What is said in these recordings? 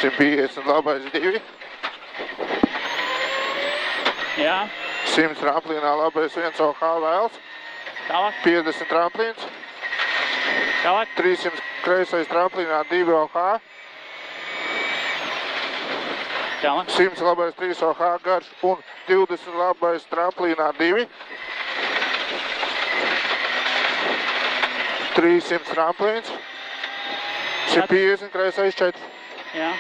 150 labais 2. Jā. 100 tramplīnā labais 1 OH vēls. Tālāk. 50 tramplīns. Tālāk. 300 kreisais tramplīnā 2 OH. Tālāk. 100 labais 3 OH garš un 20 labais tramplīnā 2. 300 tramplīns. 150 kreisais 4. Jā.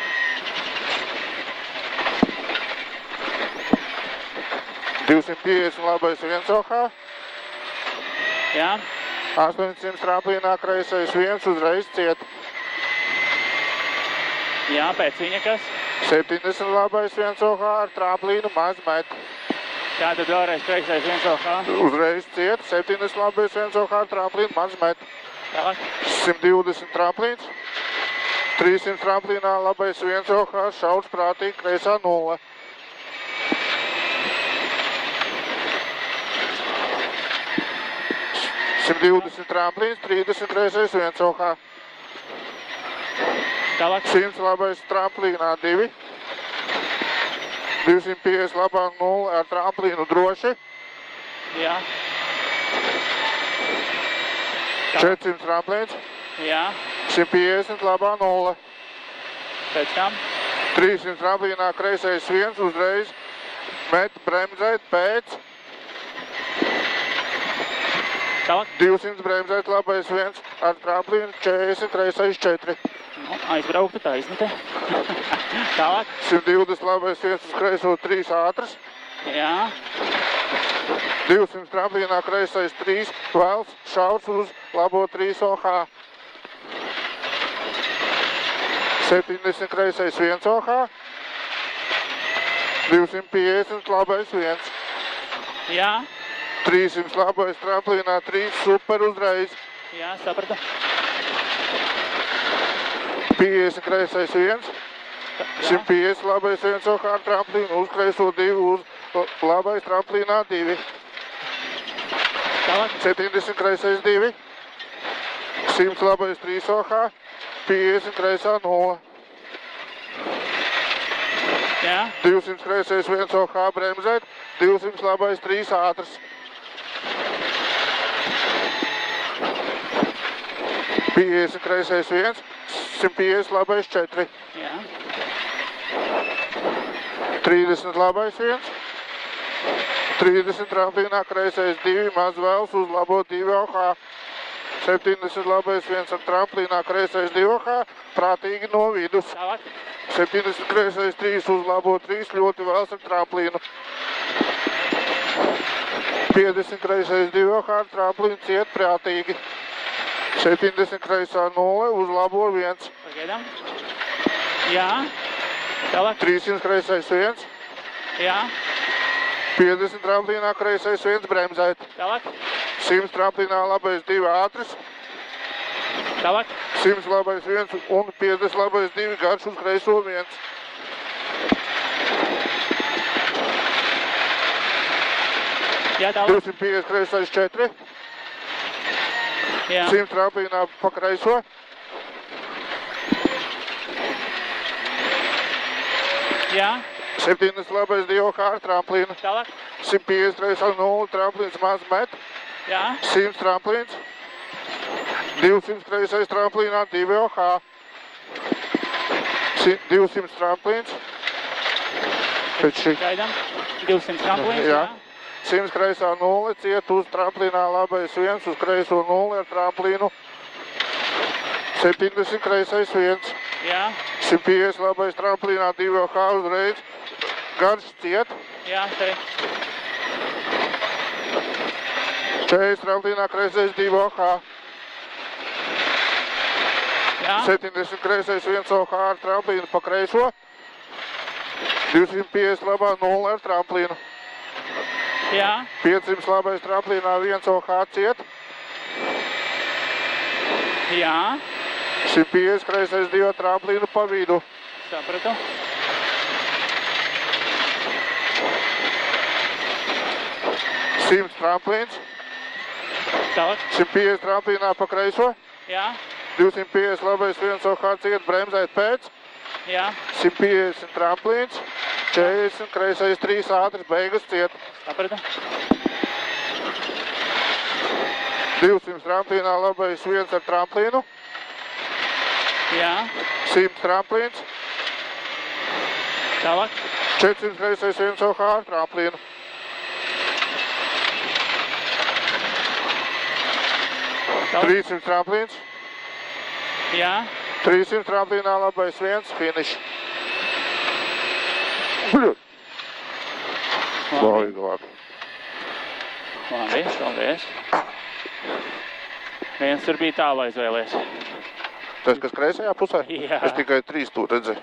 $250 labais 1 OH. Jā. 800 tramplīnā kreisais 1 uzreiz ciet. Jā, pēc viņa kas? 70 labais 1 OH ar tramplīnu maz met. Tātad vēlreiz kreisais 1 OH. Uzreiz ciet. 70 labais 1 OH ar tramplīnu maz met. Tālāk. 120 tramplīns. 300 tramplīnā labais 1 OH šauts prātīgi kreisā 0. $120 tramplīns, 30 kreisais 1 OH. Tālāk. 100 labais tramplīnā 2. 250 labā 0 ar tramplīnu droši. Jā. 400 tramplīns. Jā. 150 labā 0. Pēc tam. 300 tramplīnā kreisais 1 uzreiz met bremzēt pēc. Tālāk. 200 bremzēt labais 1 ar tramplīnu 40 kreisais 4. Nu, aizbrauktu taisnite. Tālāk. 120 labais 1 uz kreiso 3 ātras. Jā. 200 tramplīnā kreisais 3 vēls šauts uz labo 3 OH. 70 kreisais 1 OH. 250 labais 1. Jā. 300 labais tramplīnā 3 super uzreiz. Jā, sapratu. 50 kreisais 1. 150 labais 1 OH ar tramplīnu uz kreiso 2 uz labais tramplīnā 2. Tālāk. 70 kreisais 2. 100 labais 3 OH. 50 kreisā 0. Jā. 200 kreisais 1 OH bremzēt. 200 labais 3 ātras. 50 kreisais 1. 150 labais 4. Jā. 30 labais 1. 30 tramplīnā kreisais 2 maz vēls uz labo 2 OH. 70 labais 1 ar tramplīnā kreisais 2 OH prātīgi no vidus. Tālāk. 70 kreisais 3 uz labo 3 ļoti vēls ar tramplīnu. 50 kreisais 2 OH ar tramplīnu ciet prātīgi. 70 kreisā 0 uz labo 1. Pagaidām. Jā. Tālāk. 300 kreisais 1. Jā. 50 tramplīnā kreisais 1 bremzēt. Tālāk. 100 tramplīnā labais 2 ātras. Tālāk. 100 labais 1 un 50 labais 2 garš uz kreiso 1. Jā, tālāk. 250 kreisais 4. Jā. 100 tramplīnā pa kreiso. Jā. 70 labais 2 OH ar tramplīnu. Tālāk. 150 kreisā 0 tramplīns maz met. Jā. 100 tramplīns. 200 kreisais tramplīnā 2 OH. 200 tramplīns. Pēc šī. Gaidām. 200 tramplīns. Jā. 100 kreisā 0 ciet uz tramplīnā labais 1 uz kreiso 0 ar tramplīnu. 70 kreisais 1. Jā. 150 labais tramplīnā 2 OH uzreiz. Garš ciet. Jā, te. 40 tramplīnā kreisais 2 OH. Jā. 70 kreisais 1 OH ar tramplīnu pa kreiso. 250 labā 0 ar tramplīnu. Jā. 500 labais tramplīnā 1 OH ciet. Jā. 150 kreisais 2 tramplīnu pa vidu. Sapratu. Tramplīns. Tālāk. 150 tramplīnā pa kreiso. Jā. 250 labais 1 OH ciet bremzēt pēc. Jā. 150 tramplīns, 40 kreisais 3 ātris, beigas ciet. Sapratu. 200 tramplīnā labais 1 ar tramplīnu, Jā. 100 tramplīns, Tālāk. 400 kreisais 1 OH ar tramplīnu. Tālāk. 300 tramplīns, Jā. 300 tramplīnā labais 1, finish. Bļu! Labi. Labi. Labi, paldies. Viens tur bija tālu aizvēlēs. Tas, kas kreisajā pusē? Jā. Es tikai 3 tur redzēju.